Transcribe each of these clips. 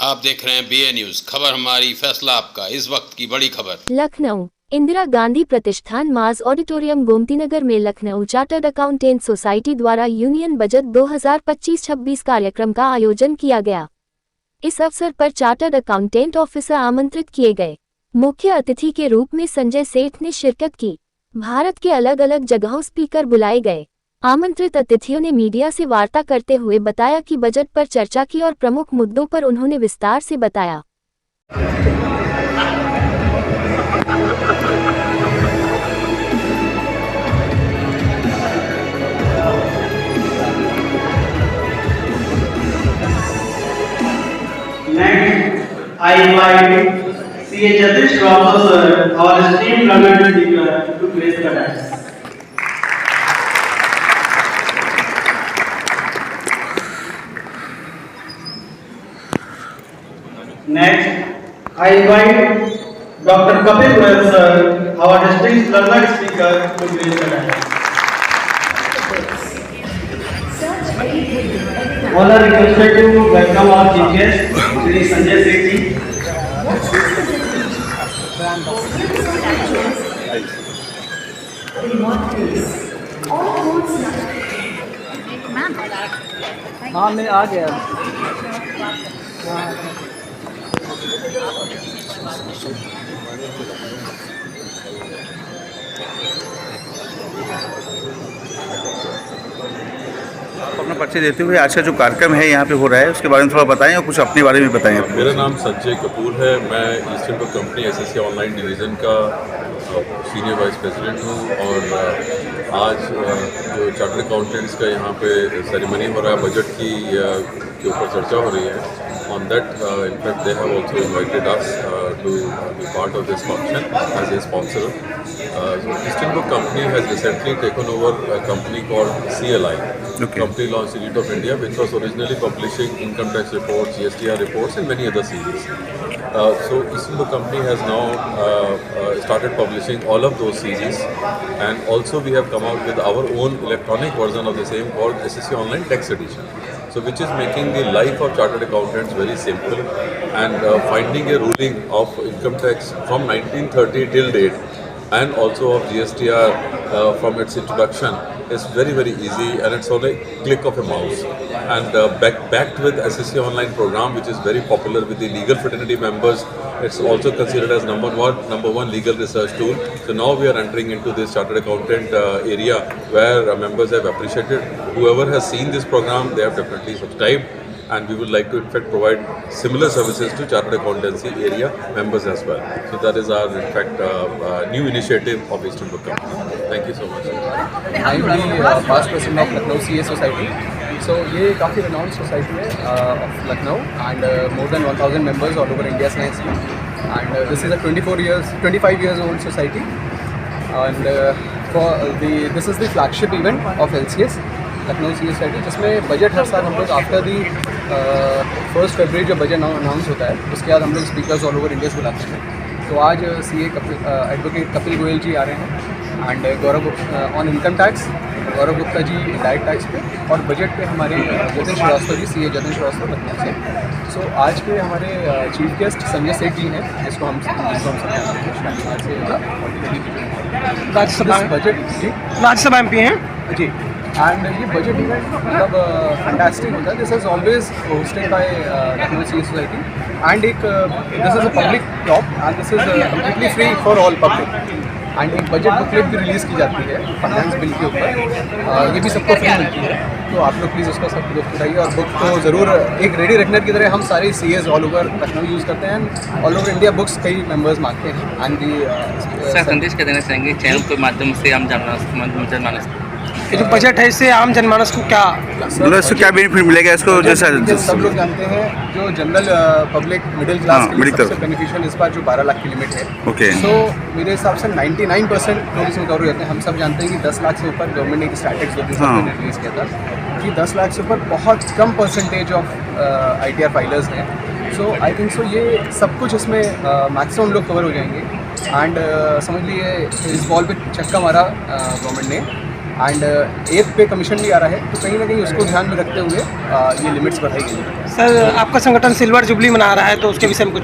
आप देख रहे हैं BA न्यूज, खबर हमारी फैसला आपका। इस वक्त की बड़ी खबर। लखनऊ इंदिरा गांधी प्रतिष्ठान माज ऑडिटोरियम गोमतीनगर में लखनऊ चार्टर्ड अकाउंटेंट सोसाइटी द्वारा यूनियन बजट 2025-26 कार्यक्रम का आयोजन किया गया। इस अवसर पर चार्टर्ड अकाउंटेंट ऑफिसर आमंत्रित किए गए। मुख्य अतिथि के रूप में संजय सेठ ने शिरकत की। भारत के अलग अलग जगहों स्पीकर बुलाए गए। आमंत्रित अतिथियों ने मीडिया से वार्ता करते हुए बताया कि बजट पर चर्चा की और प्रमुख मुद्दों पर उन्होंने विस्तार से बताया। Next, I invite CA Jatish Rao sir, our esteemed learned speaker, to place the dais. Next, I invite Dr. Kapil Goyal sir, our distinguished learned speaker, to place the dais. All are requested to welcome our chief guest, Shri Sanjay Sethi. हाँ मैं आ गया। अपना परिचय देते हुए आज का जो कार्यक्रम है यहाँ पे हो रहा है उसके बारे में थोड़ा बताएं और कुछ अपने बारे में बताएं। मेरा नाम संजय कपूर है। मैं eastern book company SSC online division का सीनियर वाइस प्रेसिडेंट हूँ और आज जो चार्टर्ड अकाउंटेंट्स का यहाँ पे सेरेमनी हो रहा है बजट की के ऊपर चर्चा हो रही है। On that, in fact, they have also invited us to be part of this function as a sponsor. So Eastern Book Company has recently taken over a company called CLI, Company Law Institute of India, which was originally publishing income tax reports, GSTR reports, and many other series. So Eastern Book Company has now started publishing all of those series, and also we have come out with our own electronic version of the same called SSC Online Text Edition. So which is making the life of chartered accountants very simple, and finding a ruling of income tax from 1930 till date and also of GSTR from its introduction is very easy, and it's on a click of a mouse, and backed with SSC online program, which is very popular with the legal fraternity members. It's also considered as number one legal research tool. So now we are entering into this chartered accountant area where members have appreciated. Whoever has seen this program, they have definitely subscribed, and we would like to in fact provide similar services to chartered accountancy area members as well. So that is our in fact new initiative of Eastern Book Company. Thank you so much. I am the past president of Lucknow CA Society. So ये काफ़ी renowned society है of Lucknow, and more than 1000 members all over India हैं इसमें, and this is a 25 years old society, and this is the flagship event of LCS Lucknow CA Society, जिसमें budget हर साल हम लोग after the 1 फरवरी जो budget announce होता है उसके बाद हम लोग स्पीकर्स ऑल ओवर इंडिया से बुलाते हैं। तो आज CA एडवोकेट कपिल गोयल जी आ रहे हैं, and Gaurav on income tax, Gaurav Gupta ji direct tax पे, और बजट पे हमारे जतिन श्रीवास्तव जी CA जतिन श्रीवास्तव लखनऊ से। सो आज के हमारे चीफ गेस्ट संजय सेठ जी हैं, जिसको हम सब जानते हैं, राज्यसभा MP हैं जी। एंड ये बजट इवेंट मतलब फैंटास्टिक होता है। This is always hosted by Lucknow CA society, and एक this is a public talk, and this is completely free for all public, and एक बजट बुकलेट भी रिलीज़ की जाती है फाइनेंस बिल के ऊपर, ये भी सबको फ्री मिलती है। तो आप लोग प्लीज़ उसका सब लुत्फ उठाइए, और बुक तो ज़रूर एक रेडी रखने की तरह हम सारे CAs all over Lucknow use करते हैं, ऑल ओवर इंडिया बुक्स कई मेंबर्स मांगते हैं। एंड सर संदेश क्या देना चाहेंगे चैनल के माध्यम से आम जनमानस जो बजट है इससे आम जनमानस को क्या मतलब इससे क्या बेनिफिट मिलेगा इसको? जैसा सब लोग जानते हैं, जो जनरल पब्लिक मिडिल क्लास के लिए सबसे बेनिफिशियल इस बार जो 12 लाख की लिमिट है। ओके। सो मेरे हिसाब से 99% लोग इसमें कवर हो जाते हैं। हम सब जानते हैं कि 10 लाख से ऊपर गवर्नमेंट ने एक स्टैटिक्स रिलीज किया था कि 10 लाख से ऊपर बहुत कम परसेंटेज ऑफ ITR फाइलर्स हैं। सो आई थिंक सो ये सब कुछ इसमें मैक्सिमम लोग कवर हो जाएंगे, एंड समझ लीजिए इस बॉल पे छक्का मारा गवर्नमेंट ने, एंड 8th पे कमीशन भी आ रहा है, तो कहीं ना कहीं उसको ध्यान में रखते हुए ये लिमिट्स बढ़ाई गई है। सर आपका संगठन सिल्वर जुबली मना रहा है, तो उसके विषय में कुछ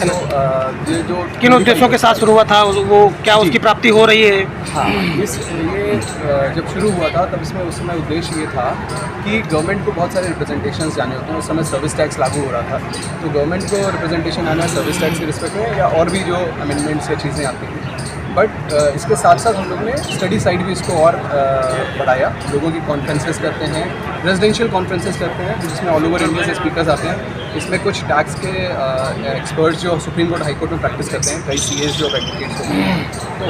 ये जो किन उद्देश्यों के साथ शुरू हुआ था, वो क्या उसकी प्राप्ति हो रही है? हाँ, ये जब शुरू हुआ था तब इसमें उस समय उद्देश्य ये था कि गवर्नमेंट को बहुत सारे रिप्रेजेंटेशंस जाने होते हैं। उस समय सर्विस टैक्स लागू हो रहा था, तो गवर्नमेंट को रिप्रेजेंटेशन आना है सर्विस टैक्स के रिस्पेक्ट में या और भी जो अमेंडमेंट्स या चीज़ें आती हैं। बट इसके साथ साथ हम लोग ने स्टडी साइड भी इसको और बढ़ाया। लोगों की कॉन्फ्रेंसेस करते हैं, रेजिडेंशियल कॉन्फ्रेंसेस करते हैं जिसमें ऑल ओवर इंडिया से स्पीकर्स आते हैं। इसमें कुछ टैक्स के एक्सपर्ट्स जो सुप्रीम कोर्ट हाई कोर्ट में प्रैक्टिस करते हैं, कई सीएस जो एडवोकेट्स होते हैं, तो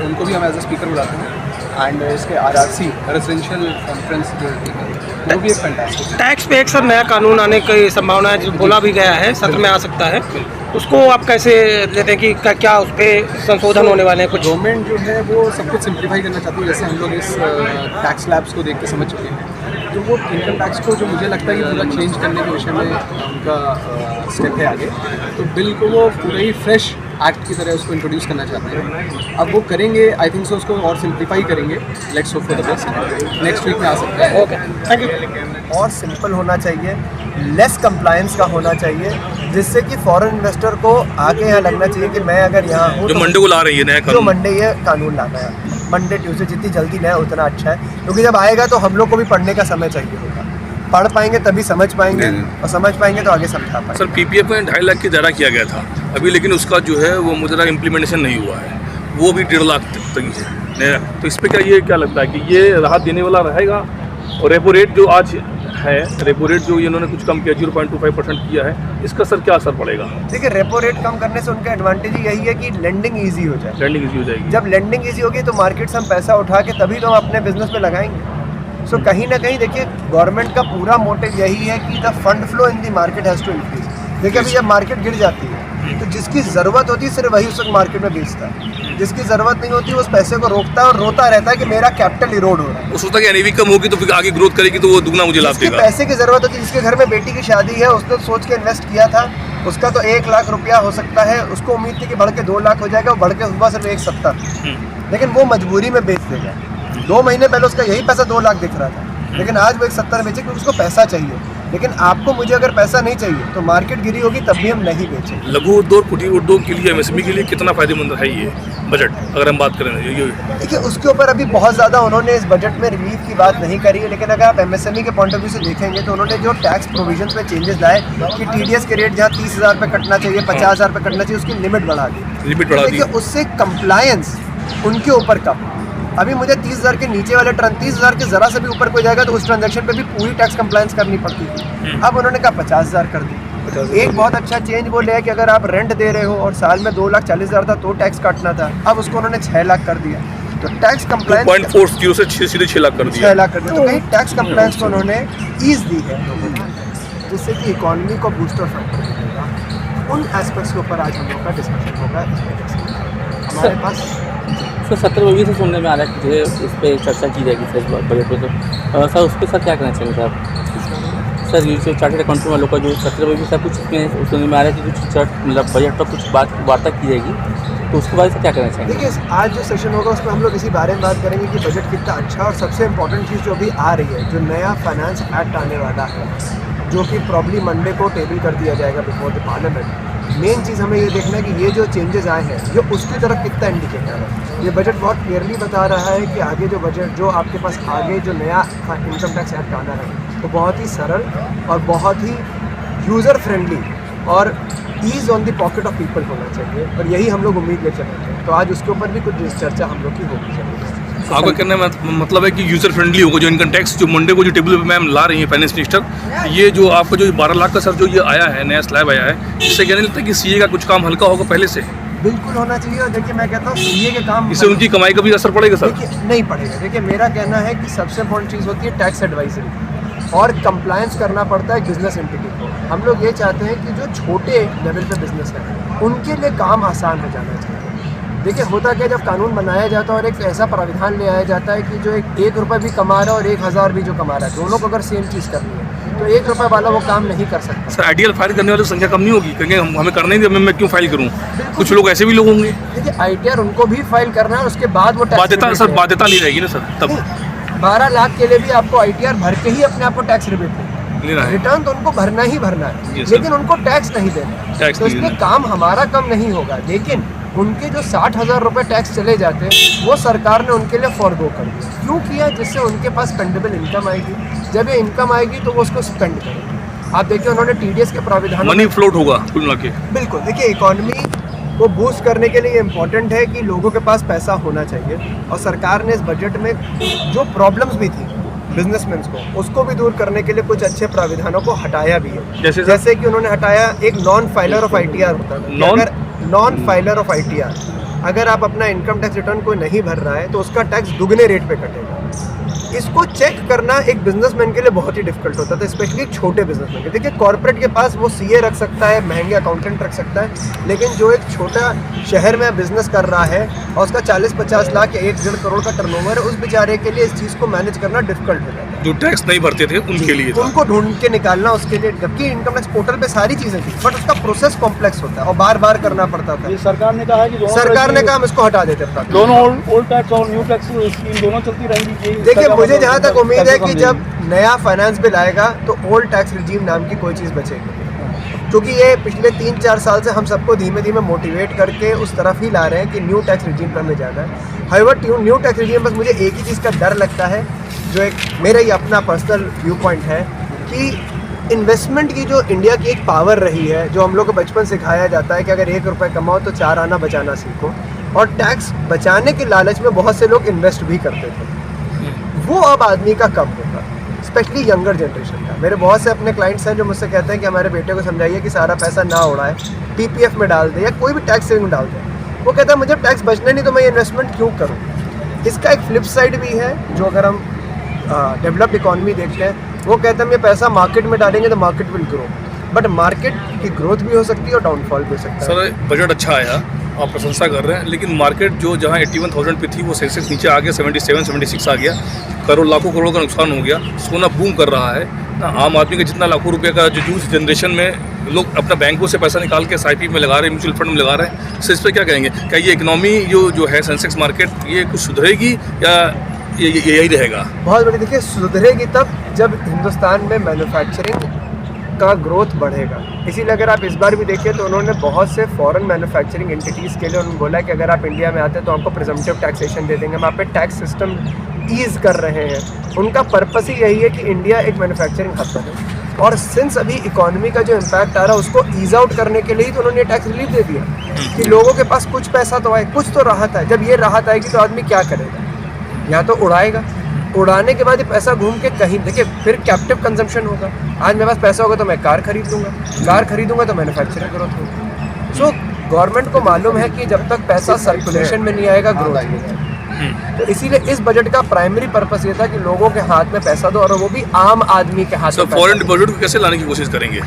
उनको भी हम एज ए स्पीकर बुलाते हैं। एंड इसके आरआरसी रेजिडेंशियल कॉन्फ्रेंस जो होती है वो भी एक फैंटास्टिक। टैक्स पे एक सर नया कानून आने की संभावना है, जो बोला भी गया है सत्र में आ सकता है, उसको आप कैसे लेते हैं कि क्या उस पर संशोधन होने वाले हैं? कुछ गवर्नमेंट जो है वो सब कुछ सिंप्लीफाई करना चाहती है। जैसे हम लोग इस टैक्स स्लैब्स को देख के समझ चुके हैं, तो वो इनकम टैक्स को जो मुझे लगता है कि पूरा चेंज करने के विषय में उनका स्टेप है आगे। तो बिल को वो पूरा ही फ्रेश एक्ट की तरह उसको इंट्रोड्यूस करना चाहते हैं। अब वो करेंगे, आई थिंक सो उसको और सिंप्लीफाई करेंगे। Let's hope for the best, next week में आ सकते हैं। Okay, thank you. और सिंपल होना चाहिए, लेस कंप्लायंस का होना चाहिए, जिससे कि फॉरेन इन्वेस्टर को आगे यहाँ लगना चाहिए कि मैं अगर यहाँ हूँ जो मंडे को ला रही है नया जो कानून, मंडे ये कानून लाना है, मंडे ट्यूसडे जितनी जल्दी नया उतना अच्छा है, क्योंकि जब आएगा तो हम लोग को भी पढ़ने का समय चाहिए होगा। पढ़ पाएंगे तभी समझ पाएंगे, और समझ पाएंगे तो आगे समझा पाएंगे। सर पीपीएफ में 2.5 लाख की दायरा किया गया था अभी, लेकिन उसका जो है वो मुद्रा इम्प्लीमेंटेशन नहीं हुआ है, वो भी 1.5 लाख तक ही है। तो इस पर क्या लगता है कि ये राहत देने वाला रहेगा? और रेपो रेट जो आज है, रेपो रेट जो इन्होंने कुछ कम किया 0.25% किया है, इसका सर क्या असर पड़ेगा? देखिए, रेपो रेट कम करने से उनका एडवांटेज यही है कि लेंडिंग ईजी हो जाए। लैंडिंग इजी हो जाएगी। जब लेंडिंग ईजी होगी तो मार्केट से हम पैसा उठा के तभी तो हम अपने बिजनेस में लगाएंगे। सो कहीं ना कहीं देखिए, गवर्नमेंट का पूरा मोटिव यही है कि the fund flow in the market has to increase. देखिए, अभी जब मार्केट गिर जाती है तो जिसकी ज़रूरत होती है सिर्फ वही उस वक्त मार्केट में बेचता है, जिसकी ज़रूरत नहीं होती उस पैसे को रोकता है और रोता रहता है कि मेरा कैपिटल इरोड हो रहा है। वो सोचता है कि एनएवी कम होगी तो फिर आगे ग्रोथ करेगी तो वो दुगना मुझे लाभ जिसके देगा। पैसे की ज़रूरत होती है, जिसके घर में बेटी की शादी है, उसने सोच के इन्वेस्ट किया था, उसका तो 1 लाख रुपया हो सकता है, उसको उम्मीद थी कि बढ़ के 2 लाख हो जाएगा, वो बढ़ के हुआ सिर्फ 170, लेकिन वो मजबूरी में बेच देगा। 2 महीने पहले उसका यही पैसा 2 लाख दिख रहा था, लेकिन आज वो 170 बेचे क्योंकि उसको पैसा चाहिए। लेकिन आपको मुझे अगर पैसा नहीं चाहिए तो मार्केट गिरी होगी तब भी हम नहीं बेचेंगे। लघु उद्योग, कुटीर उद्योग के लिए, एमएसएमई के लिए कितना फायदेमंद है ये बजट, अगर हम बात करें? देखिए, उसके ऊपर अभी बहुत ज़्यादा उन्होंने इस बजट में रिलीफ की बात नहीं करी है, लेकिन अगर आप एमएसएमई के पॉइंट ऑफ व्यू से देखेंगे तो उन्होंने जो टैक्स प्रोविजंस में चेंजेस लाए कि टीडीएस के रेट जहाँ 30,000 पे कटना चाहिए, 50,000 पे कटना चाहिए, उसकी लिमिट बढ़ा दी। लिमिट बढ़ा दी। देखिए, उससे कंप्लायंस उनके ऊपर कम। अभी मुझे 30,000 के नीचे वाले 30,000 के ज़रा से भी ऊपर कोई जाएगा तो उस ट्रांजैक्शन पे भी पूरी टैक्स कंप्लायंस करनी पड़ती थी। अब उन्होंने कहा 50,000 कर दी। एक बहुत अच्छा चेंज वो लिया कि अगर आप रेंट दे रहे हो और साल में 2,40,000 था तो टैक्स काटना था, अब उसको उन्होंने 6 लाख कर दिया। तो टैक्स कंप्लायंस 2.40 से सीधे 6 लाख कर दिया। 6 लाख कर दिया। तो कहीं टैक्स कंप्लायंस को उन्होंने ईज दी है, जिससे कि इकोनॉमी को बूस्टर फैक्टर मिलेगा। उन एस्पेक्ट्स के ऊपर आज हम लोग का डिस्कशन होगा। हमारे पास सर 17 से सुनने में आ रहा है कि जो है इस पर चर्चा की जाएगी सर बजट पर, तो सर उस पर सर क्या करना चाहिए आप? सर ये जो चार्टर्ड अकाउंटेंट वालों का जो 17 सब कुछ इसमें सुनने में आ रहा है कि कुछ मतलब बजट पर कुछ वार्ता की जाएगी, तो उसके बाद से क्या करना चाहिए? देखिए, आज जो सेशन होगा उसमें हम लोग इसी बारे में बात करेंगे कि बजट कितना अच्छा, और सबसे इम्पोर्टेंट चीज़ जो अभी आ रही है, जो नया फाइनेंस एक्ट आने वाला है, जो कि प्रॉब्ली मंडे को टेबल कर दिया जाएगा बिफोर द पार्लियामेंट। मेन चीज़ हमें ये देखना है कि ये जो चेंजेस आए हैं ये उसकी तरफ कितना इंडिकेटर है। ये बजट बहुत क्लियरली बता रहा है कि आगे जो बजट जो आपके पास आगे जो नया इनकम टैक्स एक्ट आना है तो बहुत ही सरल और बहुत ही यूज़र फ्रेंडली और ease on the pocket of people होना चाहिए, और यही हम लोग उम्मीद ले चलते हैं। तो आज उसके ऊपर भी कुछ चर्चा हम लोग की होगी जरूर। आपका कहने का मतलब है कि यूज़र फ्रेंडली होगा जो इनकम टैक्स जो मंडे को जो टेबल पे मैम ला रही है फाइनेंस मिनिस्टर, ये जो आपका जो 12 लाख का सर जो ये आया है नया स्लैब आया है, इससे कहने लगता है कि सीए का कुछ काम हल्का होगा पहले से? बिल्कुल होना चाहिए। और देखिए, मैं कहता हूँ सीए के काम इससे उनकी कमाई का भी असर पड़ेगा सर? देखिए, नहीं पड़ेगा। देखिए, मेरा कहना है कि सबसे इम्पोर्टेंट चीज़ होती है टैक्स एडवाइजरी, और कंप्लायंस करना पड़ता है बिजनेस एंटिटी को। हम लोग ये चाहते हैं कि जो छोटे लेवल पे बिजनेस है उनके लिए काम आसान हो जाना चाहिए। देखिए, होता क्या, जब कानून बनाया जाता है और एक ऐसा प्राविधान ले आया जाता है कि जो एक रुपये भी कमा रहा है और 1,000 भी जो कमा रहा है, दोनों को अगर सेम चीज़ करनी है तो 1 रुपये वाला वो काम नहीं कर सकता। सर आईटीआर फाइल करने वालों की संख्या कम नहीं होगी, क्योंकि हमें करना ही नहीं, मैं क्यों फाइल करूँ? कुछ लोग ऐसे भी लोग होंगे। देखिए ITR उनको भी फाइल करना है, उसके बाद वो टैक्स बाध्यता सर, बाध्यता नहीं रहेगी ना सर तब? 12 लाख के लिए भी आपको ITR भर के ही अपने आप को टैक्स रिबेट लेना है। रिटर्न तो उनको भरना ही भरना है, लेकिन उनको टैक्स नहीं देना। टैक्स तो इसमें काम हमारा कम नहीं होगा, लेकिन उनके जो 60,000 रुपये टैक्स चले जाते हैं वो सरकार ने उनके लिए फॉरगो कर दिया। क्यों किया? जिससे उनके पास स्पेंडेबल इनकम आएगी, जब ये इनकम आएगी तो वो उसको स्पेंड करेंगे। आप देखिए उन्होंने TDS के प्राविधान, मनी फ्लोट होगा कुल मिला के। बिल्कुल, देखिए इकोनॉमी को बूस्ट करने के लिए इम्पोर्टेंट है कि लोगों के पास पैसा होना चाहिए, और सरकार ने इस बजट में जो प्रॉब्लम्स भी थी बिजनेसमैन को, उसको भी दूर करने के लिए कुछ अच्छे प्राविधानों को हटाया भी है। जैसे कि उन्होंने हटाया एक नॉन फाइलर ऑफ ITR होता था। अगर नॉन फाइलर ऑफ ITR, अगर आप अपना इनकम टैक्स रिटर्न कोई नहीं भर रहा है तो उसका टैक्स दुगने रेट पे कटेगा। इसको चेक करना एक बिजनेसमैन के लिए बहुत ही डिफिकल्ट होता था, स्पेशली छोटे बिजनेसमैन के। देखिए कॉर्पोरेट के पास वो CA रख सकता है, महंगे अकाउंटेंट रख सकता है, लेकिन जो एक छोटा शहर में बिजनेस कर रहा है और उसका 40-50 लाख या 1-1.5 करोड़ का टर्नओवर है, उस बेचारे के लिए इस चीज़ को मैनेज करना डिफिकल्ट हो जाता है। जो टैक्स नहीं भरते थे उनके लिए था। उनको ढूंढ के निकालना उसके लिए, जबकि इनकम टैक्स पोर्टल पे सारी चीज़ें थी, बट उसका प्रोसेस कॉम्प्लेक्स होता है और बार बार करना पड़ता था। सरकार ने कहा है कि सरकार ने कहा हम इसको हटा देते हैं। दोनों ओल्ड टैक्स और न्यू टैक्स स्कीम दोनों चलती रहेंगी। देखिए मुझे जहाँ तक उम्मीद है कि जब नया फाइनेंस बिल आएगा तो ओल्ड टैक्स रिजीम नाम की कोई चीज़ बचेगी, क्योंकि ये पिछले 3-4 साल से हम सबको धीमे धीमे मोटिवेट करके उस तरफ ही ला रहे हैं कि न्यू टैक्स रिजीम पर हमें जाना है। हाउएवर न्यू टैक्स रिजीम, बस मुझे एक ही चीज़ का डर लगता है, जो एक मेरा ही अपना पर्सनल व्यू पॉइंट है, कि इन्वेस्टमेंट की जो इंडिया की एक पावर रही है, जो हम लोग को बचपन सिखाया जाता है कि अगर 1 रुपये कमाओ तो 4 आना बचाना सीखो, और टैक्स बचाने के लालच में बहुत से लोग इन्वेस्ट भी करते थे, वो अब आदमी का कम होगा, स्पेशली यंगर जनरेशन का। मेरे बहुत से अपने क्लाइंट्स हैं जो मुझसे कहते हैं कि हमारे बेटे को समझाइए कि सारा पैसा ना उड़ाए, PPF में डाल दे या कोई भी टैक्स सेविंग डाल दे। वो कहता है मुझे टैक्स बचना नहीं तो मैं ये इन्वेस्टमेंट क्यों करूँ। इसका एक फ्लिप साइड भी है, जो अगर हम डेवलप्ड इकॉनमी देखते हैं, वो कहते हैं हम ये पैसा मार्केट में डालेंगे तो market will grow, but market की ग्रोथ भी हो सकती है और डाउनफॉल भी हो सकता है। सर बजट अच्छा आया, आप प्रशंसा कर रहे हैं, लेकिन मार्केट जो जहाँ 81,000 पे थी वो सेंसेक्स नीचे आ गया, 77-76 आ गया, लाखों करोड़ का नुकसान हो गया, सोना बूम कर रहा है ना। आम आदमी का जितना लाखों रुपए का जो यूथ जनरेशन में लोग अपना बैंकों से पैसा निकाल के SIP में लगा रहे हैं, म्यूचुअल फंड में लगा रहे हैं, सर इस पर क्या कहेंगे? क्या ये इकनॉमी जो है सेंसेक्स मार्केट, ये कुछ सुधरेगी या यही रहेगा? बहुत बड़ी, देखिए सुधरेगी तब जब हिंदुस्तान में मैन्युफैक्चरिंग का ग्रोथ बढ़ेगा। इसीलिए अगर आप इस बार भी देखिए तो उन्होंने बहुत से फॉरेन मैन्युफैक्चरिंग एंटिटीज़ के लिए उन्होंने बोला कि अगर आप इंडिया में आते हैं तो आपको प्रिजम्पटिव टैक्सेशन दे देंगे, हम आप पे टैक्स सिस्टम ईज़ कर रहे हैं। उनका पर्पस ही यही है कि इंडिया एक मैन्युफैक्चरिंग हब बने, और सिंस अभी इकोनॉमी का जो इम्पैक्ट आ रहा है उसको ईज आउट करने के लिए ही तो उन्होंने टैक्स रिलीफ दे दिया कि लोगों के पास कुछ पैसा तो आए, कुछ तो राहत है। जब ये राहत आएगी तो आदमी क्या करेगा? या तो उड़ाएगा, उड़ाने के बाद ये पैसा घूम के कहीं, देखिए फिर कैप्टिव कंजम्पशन होगा। आज मेरे पास पैसा होगा तो मैं कार खरीद लूँगा, कार खरीदूँगा तो मैन्युफैक्चरिंग ग्रोथ होगी। सो गवर्नमेंट को मालूम है कि जब तक पैसा सर्कुलेशन में नहीं आएगा ग्रोथ नहीं आएगी। तो इसीलिए इस बजट का प्राइमरी पर्पस ये था कि लोगों के हाथ में पैसा दो, और वो भी आम आदमी के हाथ में। फॉरेन डिपॉजिट को कैसे लाने की कोशिश करेंगे?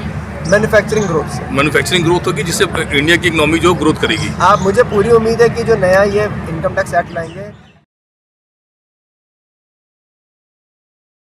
मैन्युफैक्चरिंग ग्रोथ से। मैन्युफैक्चरिंग ग्रोथ होगी जिससे इंडिया की इकोनॉमी जो ग्रोथ करेगी। आप, मुझे पूरी उम्मीद है कि जो नया ये इनकम टैक्स एक्ट लाएंगे